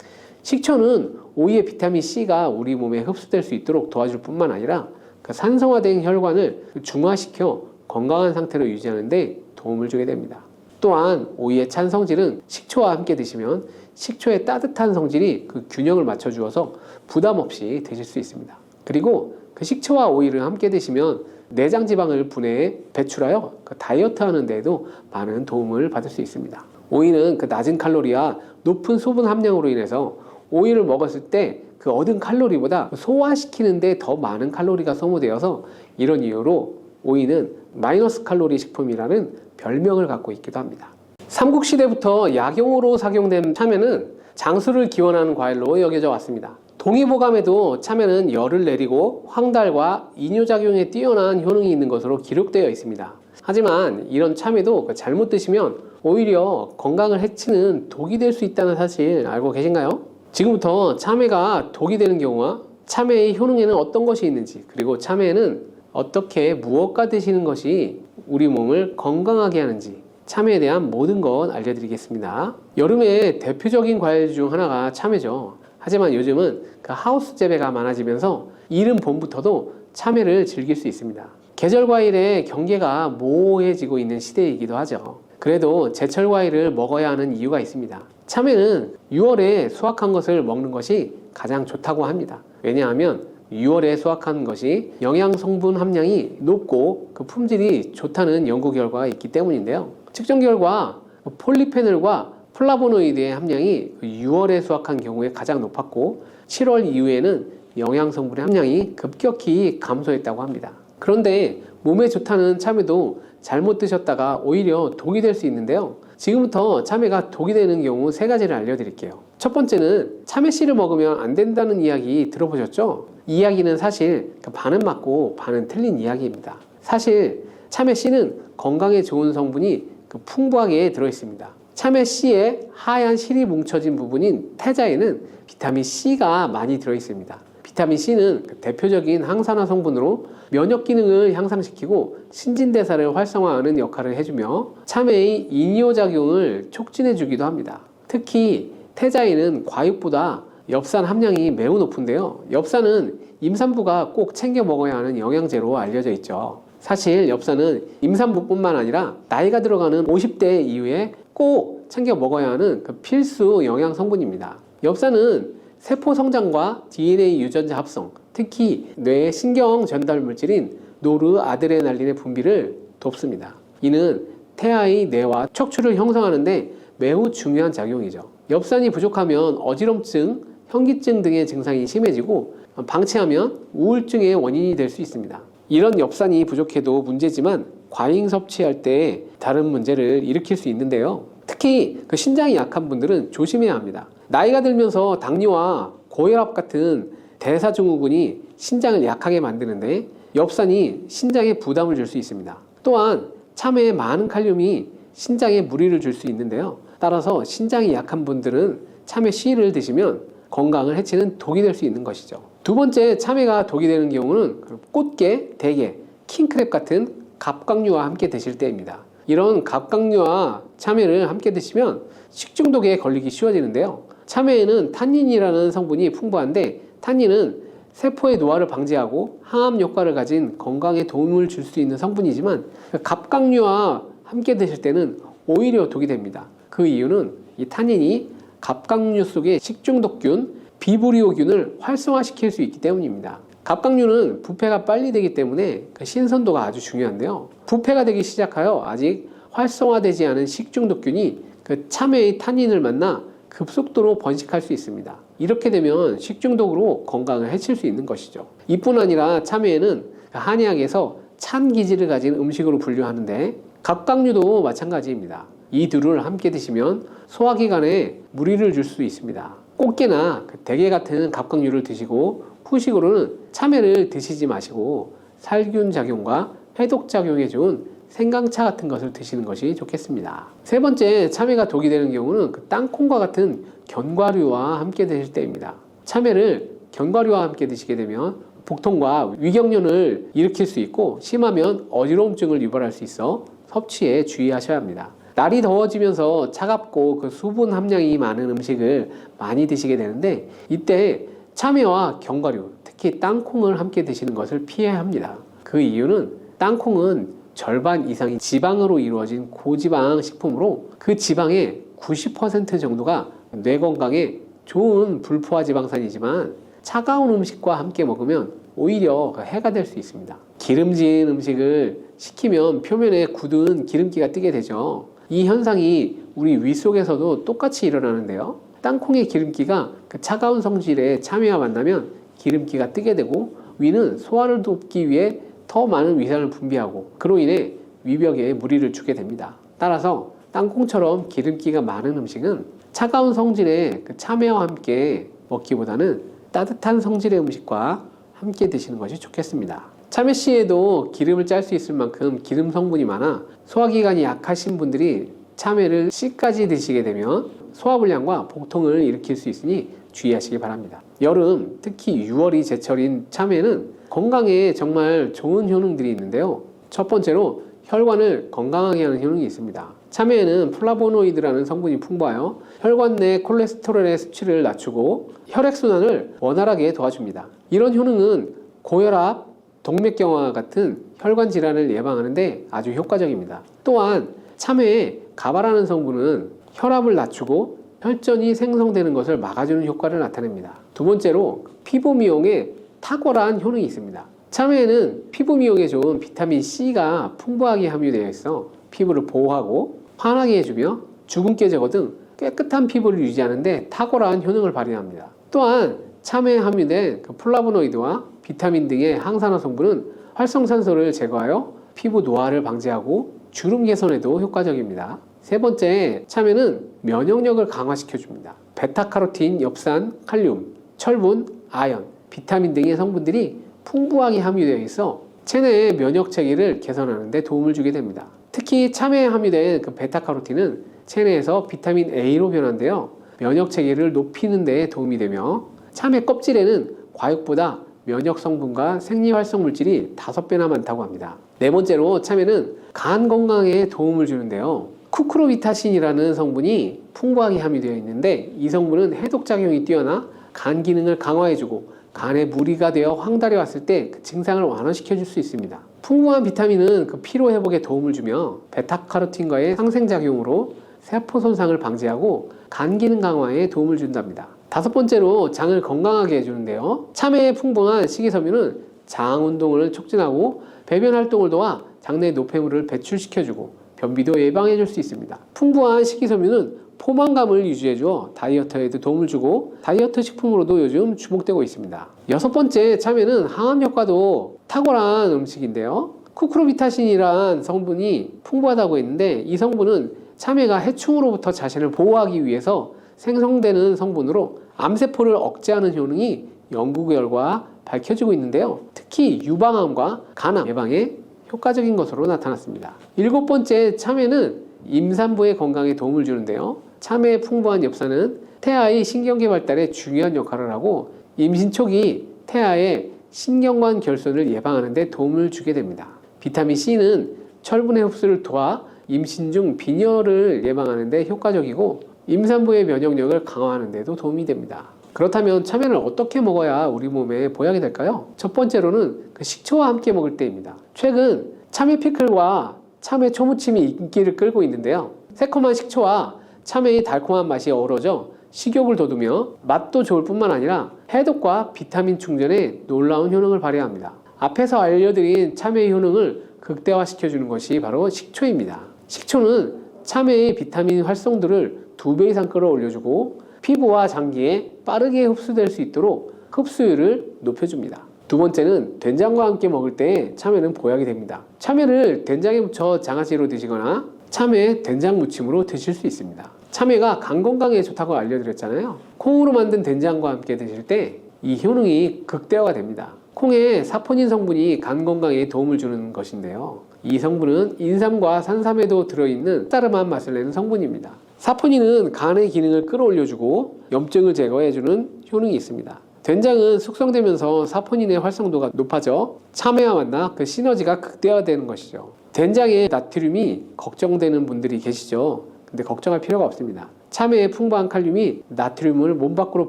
A: 식초는 오이의 비타민C가 우리 몸에 흡수될 수 있도록 도와줄 뿐만 아니라 산성화된 혈관을 중화시켜 건강한 상태로 유지하는 데 도움을 주게 됩니다. 또한 오이의 찬 성질은 식초와 함께 드시면 식초의 따뜻한 성질이 균형을 맞춰주어서 부담 없이 드실 수 있습니다. 그리고 식초와 오이를 함께 드시면 내장 지방을 분해해 배출하여 다이어트 하는 데에도 많은 도움을 받을 수 있습니다. 오이는 낮은 칼로리와 높은 소분 함량으로 인해서 오이를 먹었을 때 얻은 칼로리보다 소화시키는 데 더 많은 칼로리가 소모되어서 이런 이유로 오이는 마이너스 칼로리 식품이라는 별명을 갖고 있기도 합니다. 삼국시대부터 약용으로 작용된 참외는 장수를 기원하는 과일로 여겨져 왔습니다. 동의보감에도 참외는 열을 내리고 황달과 이뇨작용에 뛰어난 효능이 있는 것으로 기록되어 있습니다. 하지만 이런 참외도 잘못 드시면 오히려 건강을 해치는 독이 될 수 있다는 사실 알고 계신가요? 지금부터 참외가 독이 되는 경우와 참외의 효능에는 어떤 것이 있는지, 그리고 참외는 어떻게 무엇과 드시는 것이 우리 몸을 건강하게 하는지 참외에 대한 모든 것 알려드리겠습니다. 여름의 대표적인 과일 중 하나가 참외죠. 하지만 요즘은 하우스 재배가 많아지면서 이른 봄부터도 참외를 즐길 수 있습니다. 계절 과일의 경계가 모호해지고 있는 시대이기도 하죠. 그래도 제철 과일을 먹어야 하는 이유가 있습니다. 참외는 6월에 수확한 것을 먹는 것이 가장 좋다고 합니다. 왜냐하면 6월에 수확한 것이 영양 성분 함량이 높고 품질이 좋다는 연구 결과가 있기 때문인데요. 측정 결과 폴리페놀과 플라보노이드의 함량이 6월에 수확한 경우에 가장 높았고 7월 이후에는 영양 성분의 함량이 급격히 감소했다고 합니다. 그런데 몸에 좋다는 참외도 잘못 드셨다가 오히려 독이 될 수 있는데요. 지금부터 참외가 독이 되는 경우 3가지를 알려드릴게요. 첫 번째는 참외 씨를 먹으면 안 된다는 이야기 들어보셨죠? 이 이야기는 사실 반은 맞고 반은 틀린 이야기입니다. 사실 참외 씨는 건강에 좋은 성분이 풍부하게 들어있습니다. 참외 씨의 하얀 실이 뭉쳐진 부분인 태자에는 비타민 C가 많이 들어있습니다. 비타민 C는 대표적인 항산화 성분으로 면역 기능을 향상시키고 신진대사를 활성화하는 역할을 해주며 참외의 이뇨작용을 촉진해 주기도 합니다. 특히 태자에는 과육보다 엽산 함량이 매우 높은데요. 엽산은 임산부가 꼭 챙겨 먹어야 하는 영양제로 알려져 있죠. 사실 엽산은 임산부뿐만 아니라 나이가 들어가는 50대 이후에 꼭 챙겨 먹어야 하는 그 필수 영양 성분입니다. 엽산은 세포 성장과 DNA 유전자 합성, 특히 뇌의 신경 전달 물질인 노르아드레날린의 분비를 돕습니다. 이는 태아의 뇌와 척추를 형성하는데 매우 중요한 작용이죠. 엽산이 부족하면 어지럼증, 현기증 등의 증상이 심해지고 방치하면 우울증의 원인이 될 수 있습니다. 이런 엽산이 부족해도 문제지만 과잉 섭취할 때 다른 문제를 일으킬 수 있는데요. 특히 그 신장이 약한 분들은 조심해야 합니다. 나이가 들면서 당뇨와 고혈압 같은 대사증후군이 신장을 약하게 만드는데 엽산이 신장에 부담을 줄 수 있습니다. 또한 참외에 많은 칼륨이 신장에 무리를 줄 수 있는데요. 따라서 신장이 약한 분들은 참외 씨를 드시면 건강을 해치는 독이 될 수 있는 것이죠. 두 번째, 참외가 독이 되는 경우는 꽃게, 대게, 킹크랩 같은 갑각류와 함께 드실 때입니다. 이런 갑각류와 참외를 함께 드시면 식중독에 걸리기 쉬워지는데요. 참외에는 탄닌이라는 성분이 풍부한데 탄닌은 세포의 노화를 방지하고 항암 효과를 가진 건강에 도움을 줄 수 있는 성분이지만 갑각류와 함께 드실 때는 오히려 독이 됩니다. 그 이유는 이 탄닌이 갑각류 속의 식중독균, 비브리오균을 활성화시킬 수 있기 때문입니다. 갑각류는 부패가 빨리 되기 때문에 그 신선도가 아주 중요한데요. 부패가 되기 시작하여 아직 활성화되지 않은 식중독균이 그 참외의 탄닌을 만나 급속도로 번식할 수 있습니다. 이렇게 되면 식중독으로 건강을 해칠 수 있는 것이죠. 이뿐 아니라 참외에는 한의학에서 찬 기질을 가진 음식으로 분류하는데 갑각류도 마찬가지입니다. 이 둘을 함께 드시면 소화기관에 무리를 줄 수 있습니다. 꽃게나 대게 같은 갑각류를 드시고 후식으로는 참외를 드시지 마시고 살균 작용과 해독 작용에 좋은 생강차 같은 것을 드시는 것이 좋겠습니다. 세 번째, 참외가 독이 되는 경우는 그 땅콩과 같은 견과류와 함께 드실 때입니다. 참외를 견과류와 함께 드시게 되면 복통과 위경련을 일으킬 수 있고 심하면 어지러움증을 유발할 수 있어 섭취에 주의하셔야 합니다. 날이 더워지면서 차갑고 그 수분 함량이 많은 음식을 많이 드시게 되는데 이때 참외와 견과류, 특히 땅콩을 함께 드시는 것을 피해야 합니다. 그 이유는 땅콩은 절반 이상이 지방으로 이루어진 고지방 식품으로 그 지방의 90% 정도가 뇌 건강에 좋은 불포화 지방산이지만 차가운 음식과 함께 먹으면 오히려 해가 될 수 있습니다. 기름진 음식을 식히면 표면에 굳은 기름기가 뜨게 되죠. 이 현상이 우리 위 속에서도 똑같이 일어나는데요. 땅콩의 기름기가 그 차가운 성질의 참외와 만나면 기름기가 뜨게 되고 위는 소화를 돕기 위해 더 많은 위산을 분비하고 그로 인해 위벽에 무리를 주게 됩니다. 따라서 땅콩처럼 기름기가 많은 음식은 차가운 성질의 그 참외와 함께 먹기보다는 따뜻한 성질의 음식과 함께 드시는 것이 좋겠습니다. 참외씨에도 기름을 짤 수 있을 만큼 기름 성분이 많아 소화기관이 약하신 분들이 참외를 씨까지 드시게 되면 소화불량과 복통을 일으킬 수 있으니 주의하시기 바랍니다. 여름, 특히 6월이 제철인 참외는 건강에 정말 좋은 효능들이 있는데요. 첫 번째로 혈관을 건강하게 하는 효능이 있습니다. 참외에는 플라보노이드라는 성분이 풍부하여 혈관 내 콜레스테롤의 수치를 낮추고 혈액순환을 원활하게 도와줍니다. 이런 효능은 고혈압, 동맥경화 같은 혈관 질환을 예방하는데 아주 효과적입니다. 또한 참외에 가바라는 성분은 혈압을 낮추고 혈전이 생성되는 것을 막아주는 효과를 나타냅니다. 두 번째로 피부 미용에 탁월한 효능이 있습니다. 참외에는 피부 미용에 좋은 비타민 C가 풍부하게 함유되어 있어 피부를 보호하고 환하게 해주며 주근깨 제거 등 깨끗한 피부를 유지하는 데 탁월한 효능을 발휘합니다. 또한 참외에 함유된 그 플라보노이드와 비타민 등의 항산화 성분은 활성산소를 제거하여 피부 노화를 방지하고 주름 개선에도 효과적입니다. 세 번째, 참외는 면역력을 강화시켜줍니다. 베타카로틴, 엽산, 칼륨, 철분, 아연, 비타민 등의 성분들이 풍부하게 함유되어 있어 체내의 면역 체계를 개선하는 데 도움을 주게 됩니다. 특히 참외에 함유된 그 베타카로틴은 체내에서 비타민 A로 변환되어 면역 체계를 높이는 데 도움이 되며 참외 껍질에는 과육보다 면역 성분과 생리활성 물질이 5배나 많다고 합니다. 네 번째로 참외는 간 건강에 도움을 주는데요. 쿠크로비타신이라는 성분이 풍부하게 함유되어 있는데 이 성분은 해독작용이 뛰어나 간 기능을 강화해주고 간에 무리가 되어 황달이 왔을 때 그 증상을 완화시켜 줄 수 있습니다. 풍부한 비타민은 그 피로 회복에 도움을 주며 베타카로틴과의 상생작용으로 세포 손상을 방지하고 간 기능 강화에 도움을 준답니다. 다섯 번째로 장을 건강하게 해주는데요. 참외의 풍부한 식이섬유는 장 운동을 촉진하고 배변 활동을 도와 장내 노폐물을 배출시켜주고 변비도 예방해줄 수 있습니다. 풍부한 식이섬유는 포만감을 유지해줘 다이어트에도 도움을 주고 다이어트 식품으로도 요즘 주목되고 있습니다. 여섯 번째, 참외는 항암 효과도 탁월한 음식인데요. 쿠크로비타신이란 성분이 풍부하다고 했는데 이 성분은 참외가 해충으로부터 자신을 보호하기 위해서 생성되는 성분으로 암세포를 억제하는 효능이 연구 결과 밝혀지고 있는데요. 특히 유방암과 간암 예방에 효과적인 것으로 나타났습니다. 일곱 번째, 참외는 임산부의 건강에 도움을 주는데요. 참외의 풍부한 엽산은 태아의 신경계 발달에 중요한 역할을 하고 임신 초기 태아의 신경관 결손을 예방하는 데 도움을 주게 됩니다. 비타민 C는 철분의 흡수를 도와 임신 중 빈혈을 예방하는 데 효과적이고 임산부의 면역력을 강화하는 데도 도움이 됩니다. 그렇다면 참외를 어떻게 먹어야 우리 몸에 보약이 될까요? 첫 번째로는 그 식초와 함께 먹을 때입니다. 최근 참외 피클과 참외 초무침이 인기를 끌고 있는데요. 새콤한 식초와 참외의 달콤한 맛이 어우러져 식욕을 돋우며 맛도 좋을 뿐만 아니라 해독과 비타민 충전에 놀라운 효능을 발휘합니다. 앞에서 알려드린 참외의 효능을 극대화시켜주는 것이 바로 식초입니다. 식초는 참외의 비타민 활성도를 2배 이상 끌어올려주고 피부와 장기에 빠르게 흡수될 수 있도록 흡수율을 높여줍니다. 두 번째는 된장과 함께 먹을 때 참외는 보약이 됩니다. 참외를 된장에 묻혀 장아찌로 드시거나 참외 된장 무침으로 드실 수 있습니다. 참외가 간 건강에 좋다고 알려드렸잖아요. 콩으로 만든 된장과 함께 드실 때 이 효능이 극대화가 됩니다. 콩에 사포닌 성분이 간 건강에 도움을 주는 것인데요. 이 성분은 인삼과 산삼에도 들어있는 쌉싸름한 맛을 내는 성분입니다. 사포닌은 간의 기능을 끌어올려주고 염증을 제거해주는 효능이 있습니다. 된장은 숙성되면서 사포닌의 활성도가 높아져 참외와 만나 그 시너지가 극대화되는 것이죠. 된장에 나트륨이 걱정되는 분들이 계시죠. 근데 걱정할 필요가 없습니다. 참외의 풍부한 칼륨이 나트륨을 몸 밖으로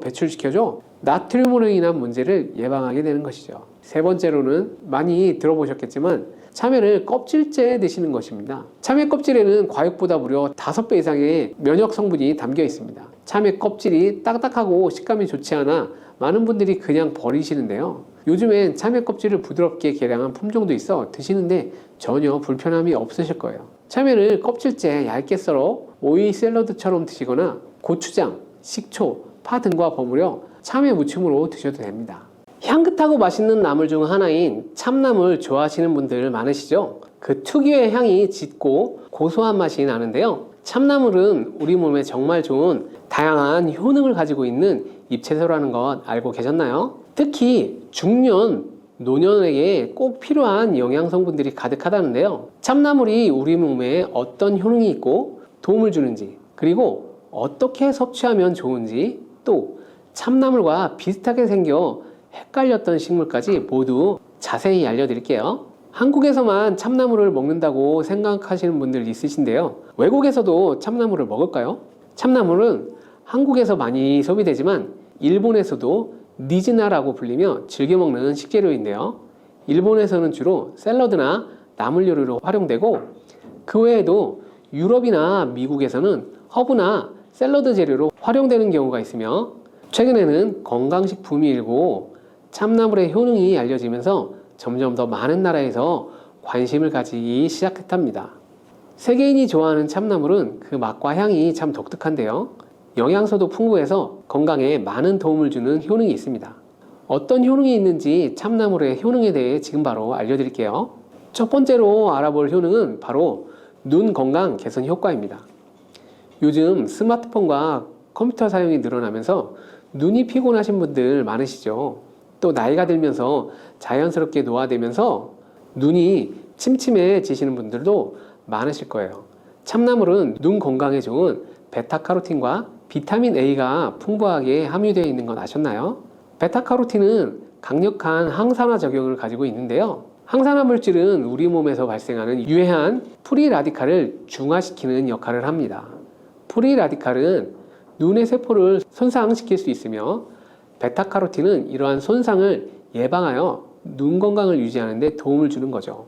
A: 배출시켜줘 나트륨으로 인한 문제를 예방하게 되는 것이죠. 세 번째로는 많이 들어보셨겠지만 참외를 껍질째 드시는 것입니다. 참외 껍질에는 과육보다 무려 5배 이상의 면역 성분이 담겨 있습니다. 참외 껍질이 딱딱하고 식감이 좋지 않아 많은 분들이 그냥 버리시는데요. 요즘엔 참외 껍질을 부드럽게 계량한 품종도 있어 드시는데 전혀 불편함이 없으실 거예요. 참외를 껍질째 얇게 썰어 오이 샐러드처럼 드시거나 고추장, 식초, 파 등과 버무려 참외 무침으로 드셔도 됩니다. 향긋하고 맛있는 나물 중 하나인 참나물 좋아하시는 분들 많으시죠? 그 특유의 향이 짙고 고소한 맛이 나는데요. 참나물은 우리 몸에 정말 좋은 다양한 효능을 가지고 있는 잎채소라는 것 알고 계셨나요? 특히 중년, 노년에게 꼭 필요한 영양성분들이 가득하다는데요. 참나물이 우리 몸에 어떤 효능이 있고 도움을 주는지, 그리고 어떻게 섭취하면 좋은지, 또 참나물과 비슷하게 생겨 헷갈렸던 식물까지 모두 자세히 알려드릴게요. 한국에서만 참나물을 먹는다고 생각하시는 분들 있으신데요. 외국에서도 참나물을 먹을까요? 참나물은 한국에서 많이 소비되지만 일본에서도 니즈나라고 불리며 즐겨 먹는 식재료인데요. 일본에서는 주로 샐러드나 나물 요리로 활용되고 그 외에도 유럽이나 미국에서는 허브나 샐러드 재료로 활용되는 경우가 있으며 최근에는 건강식 붐이 일고 참나물의 효능이 알려지면서 점점 더 많은 나라에서 관심을 가지기 시작했답니다. 세계인이 좋아하는 참나물은 그 맛과 향이 참 독특한데요. 영양소도 풍부해서 건강에 많은 도움을 주는 효능이 있습니다. 어떤 효능이 있는지 참나물의 효능에 대해 지금 바로 알려드릴게요. 첫 번째로 알아볼 효능은 바로 눈 건강 개선 효과입니다. 요즘 스마트폰과 컴퓨터 사용이 늘어나면서 눈이 피곤하신 분들 많으시죠. 또 나이가 들면서 자연스럽게 노화되면서 눈이 침침해지시는 분들도 많으실 거예요. 참나물은 눈 건강에 좋은 베타카로틴과 비타민 A가 풍부하게 함유되어 있는 건 아셨나요? 베타카로틴은 강력한 항산화 작용을 가지고 있는데요. 항산화 물질은 우리 몸에서 발생하는 유해한 프리 라디칼을 중화시키는 역할을 합니다. 프리 라디칼은 눈의 세포를 손상시킬 수 있으며 베타카로틴은 이러한 손상을 예방하여 눈 건강을 유지하는 데 도움을 주는 거죠.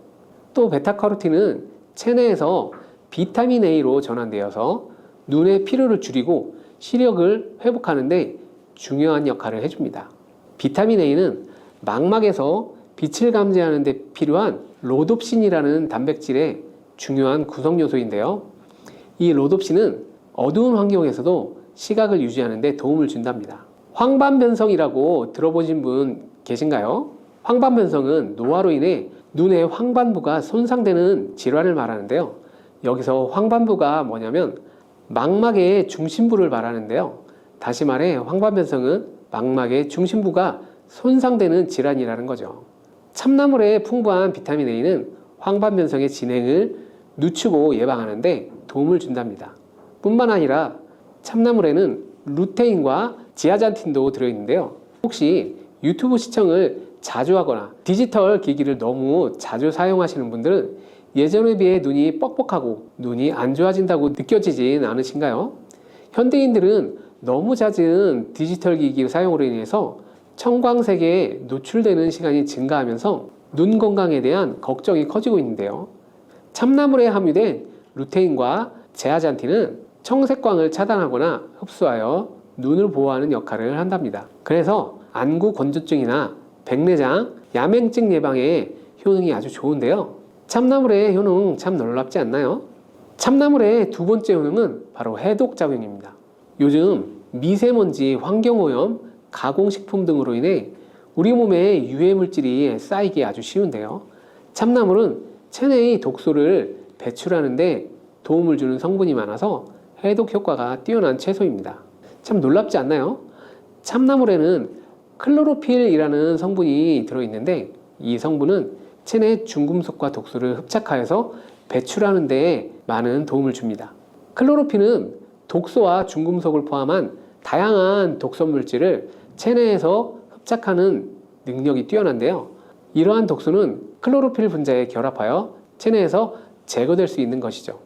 A: 또 베타카로틴은 체내에서 비타민 A로 전환되어서 눈의 피로를 줄이고 시력을 회복하는데 중요한 역할을 해줍니다. 비타민 A는 망막에서 빛을 감지하는 데 필요한 로놉신이라는 단백질의 중요한 구성 요소인데요. 이 로놉신은 어두운 환경에서도 시각을 유지하는 데 도움을 준답니다. 황반변성이라고 들어보신 분 계신가요? 황반변성은 노화로 인해 눈의 황반부가 손상되는 질환을 말하는데요. 여기서 황반부가 뭐냐면 망막의 중심부를 말하는데요. 다시 말해 황반변성은 망막의 중심부가 손상되는 질환이라는 거죠. 참나물에 풍부한 비타민 A는 황반변성의 진행을 늦추고 예방하는데 도움을 준답니다. 뿐만 아니라 참나물에는 루테인과 지아잔틴도 들어있는데요. 혹시 유튜브 시청을 자주 하거나 디지털 기기를 너무 자주 사용하시는 분들은 예전에 비해 눈이 뻑뻑하고 눈이 안 좋아진다고 느껴지진 않으신가요? 현대인들은 너무 잦은 디지털 기기 사용으로 인해서 청광색에 노출되는 시간이 증가하면서 눈 건강에 대한 걱정이 커지고 있는데요. 참나물에 함유된 루테인과 제아잔틴은 청색광을 차단하거나 흡수하여 눈을 보호하는 역할을 한답니다. 그래서 안구 건조증이나 백내장, 야맹증 예방에 효능이 아주 좋은데요. 참나물의 효능 참 놀랍지 않나요? 참나물의 두 번째 효능은 바로 해독 작용입니다. 요즘 미세먼지, 환경오염, 가공식품 등으로 인해 우리 몸에 유해 물질이 쌓이기 아주 쉬운데요. 참나물은 체내의 독소를 배출하는 데 도움을 주는 성분이 많아서 해독 효과가 뛰어난 채소입니다. 참 놀랍지 않나요? 참나물에는 클로로필이라는 성분이 들어있는데 이 성분은 체내 중금속과 독소를 흡착하여서 배출하는 데 많은 도움을 줍니다. 클로로필은 독소와 중금속을 포함한 다양한 독성 물질을 체내에서 흡착하는 능력이 뛰어난데요. 이러한 독소는 클로로필 분자에 결합하여 체내에서 제거될 수 있는 것이죠.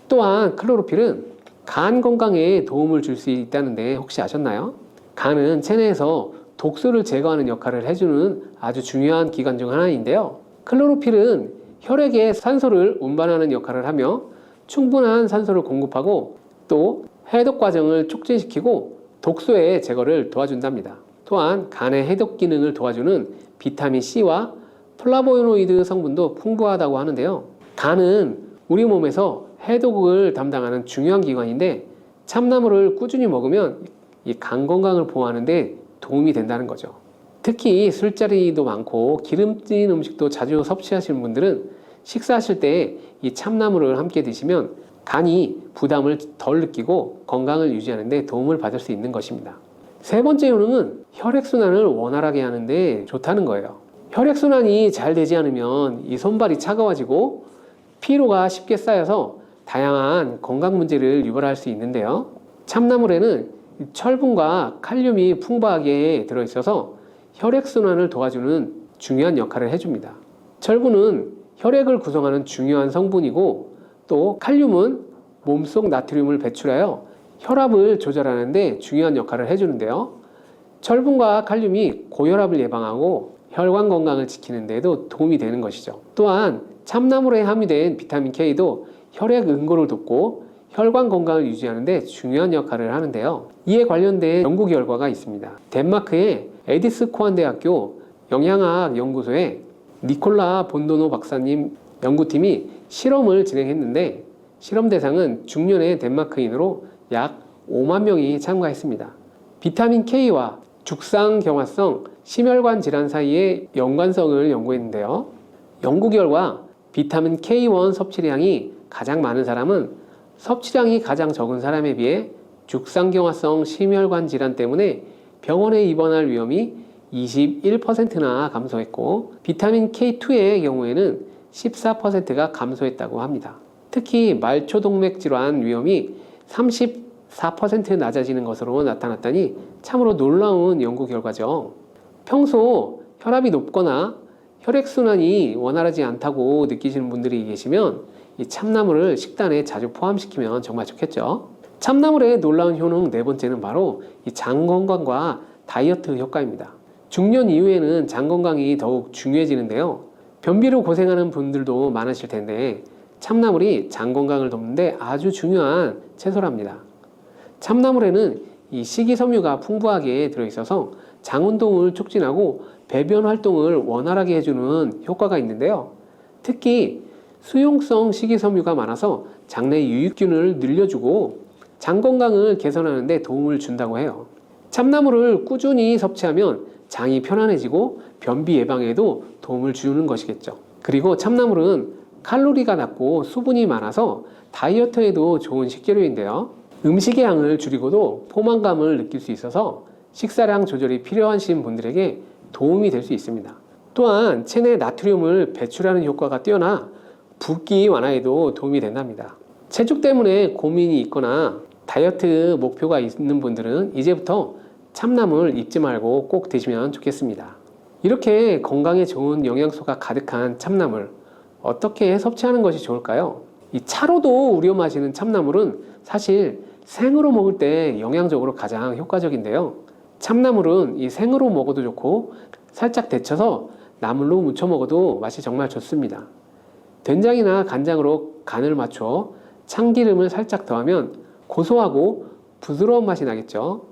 A: 또한 클로로필은 간 건강에 도움을 줄 수 있다는데 혹시 아셨나요? 간은 체내에서 독소를 제거하는 역할을 해주는 아주 중요한 기관 중 하나인데요. 클로로필은 혈액에 산소를 운반하는 역할을 하며 충분한 산소를 공급하고 또 해독 과정을 촉진시키고 독소의 제거를 도와준답니다. 또한 간의 해독 기능을 도와주는 비타민 C와 플라보노이드 성분도 풍부하다고 하는데요. 간은 우리 몸에서 해독을 담당하는 중요한 기관인데 참나물을 꾸준히 먹으면 이 간 건강을 보호하는 데 도움이 된다는 거죠. 특히 술자리도 많고 기름진 음식도 자주 섭취하시는 분들은 식사하실 때 이 참나물을 함께 드시면 간이 부담을 덜 느끼고 건강을 유지하는 데 도움을 받을 수 있는 것입니다. 세 번째 효능은 혈액순환을 원활하게 하는데 좋다는 거예요. 혈액순환이 잘 되지 않으면 이 손발이 차가워지고 피로가 쉽게 쌓여서 다양한 건강 문제를 유발할 수 있는데요. 참나물에는 철분과 칼륨이 풍부하게 들어있어서 혈액순환을 도와주는 중요한 역할을 해줍니다. 철분은 혈액을 구성하는 중요한 성분이고 또 칼륨은 몸속 나트륨을 배출하여 혈압을 조절하는 데 중요한 역할을 해주는데요. 철분과 칼륨이 고혈압을 예방하고 혈관 건강을 지키는 데도 도움이 되는 것이죠. 또한 참나물에 함유된 비타민 K도 혈액 응고를 돕고 혈관 건강을 유지하는 데 중요한 역할을 하는데요. 이에 관련된 연구 결과가 있습니다. 덴마크의 에디스 코안대학교 영양학 연구소에 니콜라 본도노 박사님 연구팀이 실험을 진행했는데 실험 대상은 중년의 덴마크인으로 약 5만 명이 참가했습니다. 비타민 K와 죽상경화성 심혈관 질환 사이의 연관성을 연구했는데요. 연구 결과 비타민 K1 섭취량이 가장 많은 사람은 섭취량이 가장 적은 사람에 비해 죽상경화성 심혈관 질환 때문에 병원에 입원할 위험이 21%나 감소했고 비타민 K2의 경우에는 14%가 감소했다고 합니다. 특히 말초동맥 질환 위험이 34% 낮아지는 것으로 나타났다니 참으로 놀라운 연구 결과죠. 평소 혈압이 높거나 혈액순환이 원활하지 않다고 느끼시는 분들이 계시면 이 참나물을 식단에 자주 포함시키면 정말 좋겠죠. 참나물의 놀라운 효능 네 번째는 바로 이 장 건강과 다이어트 효과입니다. 중년 이후에는 장 건강이 더욱 중요해지는데요. 변비로 고생하는 분들도 많으실 텐데 참나물이 장 건강을 돕는데 아주 중요한 채소랍니다. 참나물에는 이 식이섬유가 풍부하게 들어있어서 장 운동을 촉진하고 배변 활동을 원활하게 해주는 효과가 있는데요. 특히 수용성 식이섬유가 많아서 장내 유익균을 늘려주고 장 건강을 개선하는 데 도움을 준다고 해요. 참나물을 꾸준히 섭취하면 장이 편안해지고 변비 예방에도 도움을 주는 것이겠죠. 그리고 참나물은 칼로리가 낮고 수분이 많아서 다이어트에도 좋은 식재료인데요. 음식의 양을 줄이고도 포만감을 느낄 수 있어서 식사량 조절이 필요하신 분들에게 도움이 될 수 있습니다. 또한 체내 나트륨을 배출하는 효과가 뛰어나 붓기 완화에도 도움이 된답니다. 체중 때문에 고민이 있거나 다이어트 목표가 있는 분들은 이제부터 참나물 잊지 말고 꼭 드시면 좋겠습니다. 이렇게 건강에 좋은 영양소가 가득한 참나물 어떻게 섭취하는 것이 좋을까요? 이 차로도 우려 마시는 참나물은 사실 생으로 먹을 때 영양적으로 가장 효과적인데요. 참나물은 이 생으로 먹어도 좋고 살짝 데쳐서 나물로 무쳐 먹어도 맛이 정말 좋습니다. 된장이나 간장으로 간을 맞춰 참기름을 살짝 더하면 고소하고 부드러운 맛이 나겠죠.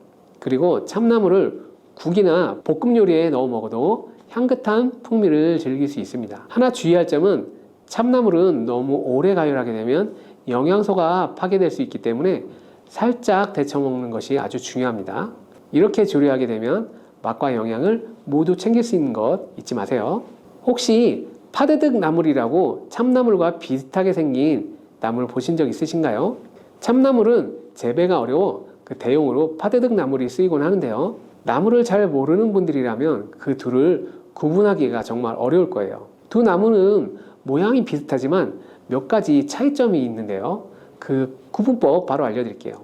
A: 그리고 참나물을 국이나 볶음 요리에 넣어 먹어도 향긋한 풍미를 즐길 수 있습니다. 하나 주의할 점은 참나물은 너무 오래 가열하게 되면 영양소가 파괴될 수 있기 때문에 살짝 데쳐 먹는 것이 아주 중요합니다. 이렇게 조리하게 되면 맛과 영양을 모두 챙길 수 있는 것 잊지 마세요. 혹시 파드득 나물이라고 참나물과 비슷하게 생긴 나물 보신 적 있으신가요? 참나물은 재배가 어려워 그 대용으로 파드득 나물이 쓰이곤 하는데요. 나물을 잘 모르는 분들이라면 그 둘을 구분하기가 정말 어려울 거예요. 두 나무는 모양이 비슷하지만 몇 가지 차이점이 있는데요. 그 구분법 바로 알려드릴게요.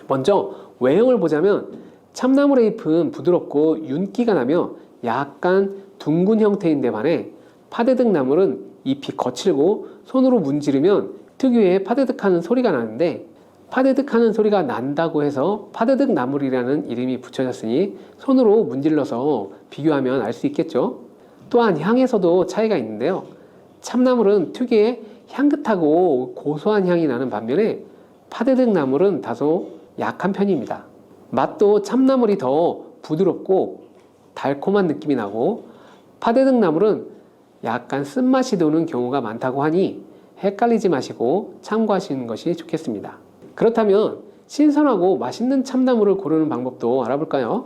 A: 먼저 외형을 보자면 참나물의 잎은 부드럽고 윤기가 나며 약간 둥근 형태인데 반해 파드득 나물은 잎이 거칠고 손으로 문지르면 특유의 파드득하는 소리가 나는데 파드득하는 소리가 난다고 해서 파드득 나물이라는 이름이 붙여졌으니 손으로 문질러서 비교하면 알 수 있겠죠. 또한 향에서도 차이가 있는데요. 참나물은 특유의 향긋하고 고소한 향이 나는 반면에 파드득 나물은 다소 약한 편입니다. 맛도 참나물이 더 부드럽고 달콤한 느낌이 나고 파드득 나물은 약간 쓴맛이 도는 경우가 많다고 하니 헷갈리지 마시고 참고하시는 것이 좋겠습니다. 그렇다면 신선하고 맛있는 참나물을 고르는 방법도 알아볼까요?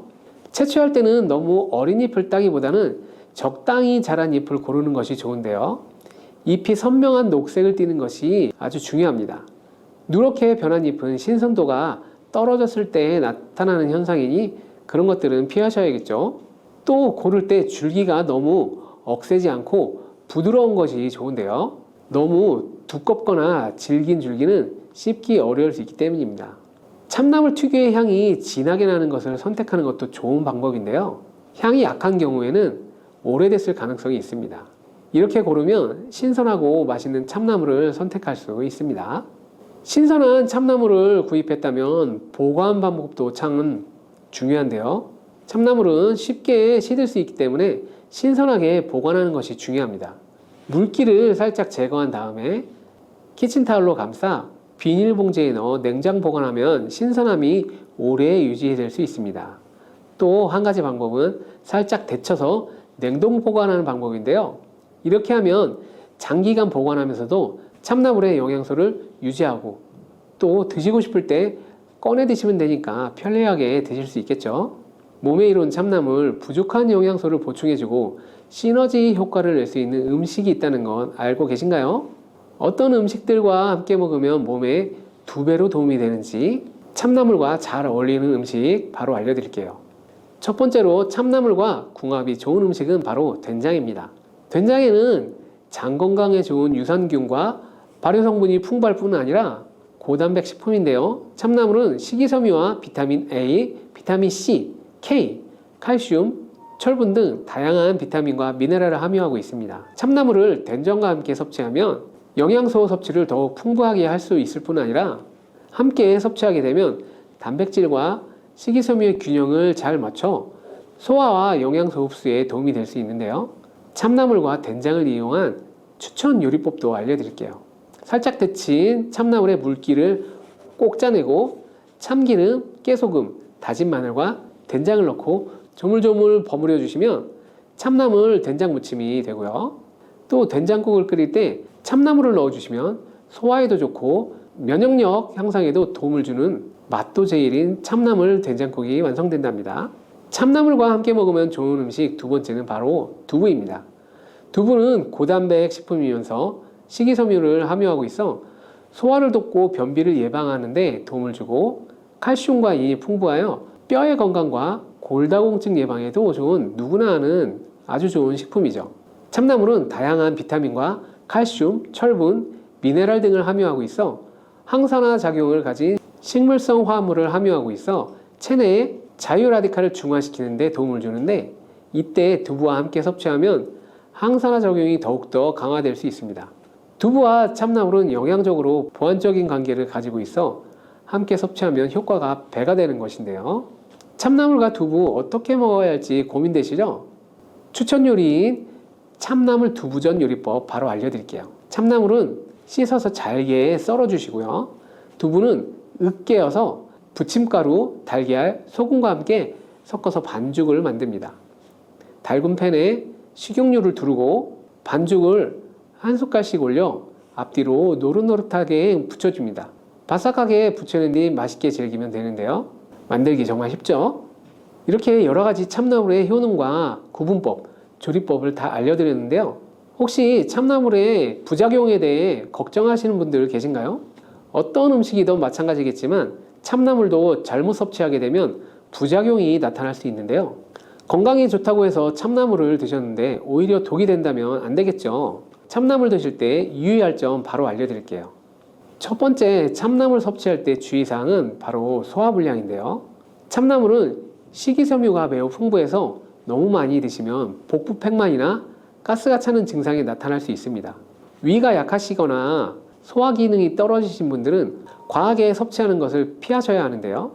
A: 채취할 때는 너무 어린 잎을 따기보다는 적당히 자란 잎을 고르는 것이 좋은데요. 잎이 선명한 녹색을 띠는 것이 아주 중요합니다. 누렇게 변한 잎은 신선도가 떨어졌을 때 나타나는 현상이니 그런 것들은 피하셔야겠죠. 또 고를 때 줄기가 너무 억세지 않고 부드러운 것이 좋은데요. 너무 두껍거나 질긴 줄기는 씹기 어려울 수 있기 때문입니다. 참나물 특유의 향이 진하게 나는 것을 선택하는 것도 좋은 방법인데요. 향이 약한 경우에는 오래됐을 가능성이 있습니다. 이렇게 고르면 신선하고 맛있는 참나물을 선택할 수 있습니다. 신선한 참나물을 구입했다면 보관 방법도 참 중요한데요. 참나물은 쉽게 시들 수 있기 때문에 신선하게 보관하는 것이 중요합니다. 물기를 살짝 제거한 다음에 키친타올로 감싸 비닐봉지에 넣어 냉장 보관하면 신선함이 오래 유지될 수 있습니다. 또 한 가지 방법은 살짝 데쳐서 냉동 보관하는 방법인데요. 이렇게 하면 장기간 보관하면서도 참나물의 영양소를 유지하고 또 드시고 싶을 때 꺼내 드시면 되니까 편리하게 드실 수 있겠죠. 몸에 이룬 참나물 부족한 영양소를 보충해주고 시너지 효과를 낼 수 있는 음식이 있다는 건 알고 계신가요? 어떤 음식들과 함께 먹으면 몸에 2배로 도움이 되는지 참나물과 잘 어울리는 음식 바로 알려드릴게요. 첫 번째로 참나물과 궁합이 좋은 음식은 바로 된장입니다. 된장에는 장 건강에 좋은 유산균과 발효 성분이 풍부할 뿐 아니라 고단백 식품인데요. 참나물은 식이섬유와 비타민 A, 비타민 C, K, 칼슘, 철분 등 다양한 비타민과 미네랄을 함유하고 있습니다. 참나물을 된장과 함께 섭취하면 영양소 섭취를 더욱 풍부하게 할 수 있을 뿐 아니라 함께 섭취하게 되면 단백질과 식이섬유의 균형을 잘 맞춰 소화와 영양소 흡수에 도움이 될 수 있는데요. 참나물과 된장을 이용한 추천 요리법도 알려드릴게요. 살짝 데친 참나물의 물기를 꼭 짜내고 참기름, 깨소금, 다진 마늘과 된장을 넣고 조물조물 버무려 주시면 참나물 된장 무침이 되고요. 또 된장국을 끓일 때 참나물을 넣어 주시면 소화에도 좋고 면역력 향상에도 도움을 주는 맛도 제일인 참나물 된장국이 완성된답니다. 참나물과 함께 먹으면 좋은 음식 두 번째는 바로 두부입니다. 두부는 고단백 식품이면서 식이섬유를 함유하고 있어 소화를 돕고 변비를 예방하는 데 도움을 주고 칼슘과 인이 풍부하여 뼈의 건강과 골다공증 예방에도 좋은 누구나 아는 아주 좋은 식품이죠. 참나물은 다양한 비타민과 칼슘, 철분, 미네랄 등을 함유하고 있어 항산화 작용을 가진 식물성 화합물을 함유하고 있어 체내에 자유라디칼을 중화시키는 데 도움을 주는데 이때 두부와 함께 섭취하면 항산화 작용이 더욱더 강화될 수 있습니다. 두부와 참나물은 영양적으로 보완적인 관계를 가지고 있어 함께 섭취하면 효과가 배가 되는 것인데요. 참나물과 두부 어떻게 먹어야 할지 고민되시죠? 추천 요리인 참나물 두부전 요리법 바로 알려드릴게요. 참나물은 씻어서 잘게 썰어 주시고요. 두부는 으깨어서 부침가루, 달걀, 소금과 함께 섞어서 반죽을 만듭니다. 달군 팬에 식용유를 두르고 반죽을 한 숟갈씩 올려 앞뒤로 노릇노릇하게 붙여줍니다. 바삭하게 붙여낸 뒤 맛있게 즐기면 되는데요. 만들기 정말 쉽죠? 이렇게 여러 가지 참나물의 효능과 구분법, 조리법을 다 알려드렸는데요. 혹시 참나물의 부작용에 대해 걱정하시는 분들 계신가요? 어떤 음식이든 마찬가지겠지만 참나물도 잘못 섭취하게 되면 부작용이 나타날 수 있는데요. 건강에 좋다고 해서 참나물을 드셨는데 오히려 독이 된다면 안 되겠죠. 참나물 드실 때 유의할 점 바로 알려드릴게요. 첫 번째, 참나물 섭취할 때 주의사항은 바로 소화불량인데요. 참나물은 식이섬유가 매우 풍부해서 너무 많이 드시면 복부팽만이나 가스가 차는 증상이 나타날 수 있습니다. 위가 약하시거나 소화 기능이 떨어지신 분들은 과하게 섭취하는 것을 피하셔야 하는데요.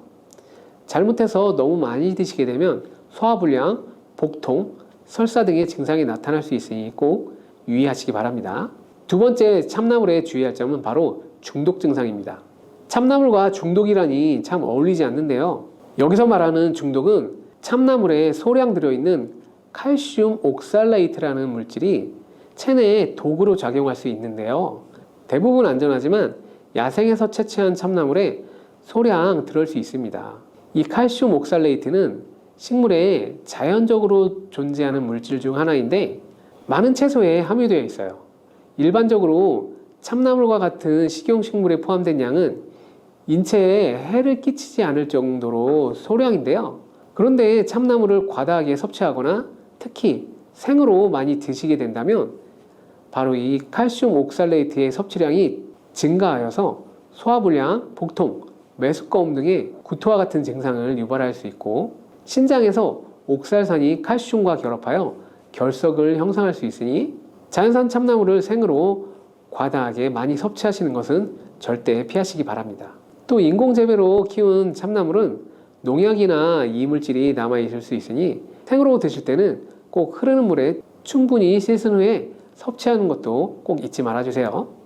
A: 잘못해서 너무 많이 드시게 되면 소화불량, 복통, 설사 등의 증상이 나타날 수 있으니 꼭 유의하시기 바랍니다. 두 번째, 참나물에 주의할 점은 바로 중독 증상입니다. 참나물과 중독이라니 참 어울리지 않는데요. 여기서 말하는 중독은 참나물에 소량 들어있는 칼슘 옥살레이트라는 물질이 체내에 독으로 작용할 수 있는데요. 대부분 안전하지만 야생에서 채취한 참나물에 소량 들어올 수 있습니다. 이 칼슘 옥살레이트는 식물에 자연적으로 존재하는 물질 중 하나인데 많은 채소에 함유되어 있어요. 일반적으로 참나물과 같은 식용식물에 포함된 양은 인체에 해를 끼치지 않을 정도로 소량인데요. 그런데 참나물을 과다하게 섭취하거나 특히 생으로 많이 드시게 된다면 바로 이 칼슘 옥살레이트의 섭취량이 증가하여서 소화불량, 복통, 메스꺼움 등의 구토와 같은 증상을 유발할 수 있고 신장에서 옥살산이 칼슘과 결합하여 결석을 형성할 수 있으니 자연산 참나물을 생으로 과다하게 많이 섭취하시는 것은 절대 피하시기 바랍니다. 또 인공재배로 키운 참나물은 농약이나 이물질이 남아있을 수 있으니 생으로 드실 때는 꼭 흐르는 물에 충분히 씻은 후에 섭취하는 것도 꼭 잊지 말아주세요.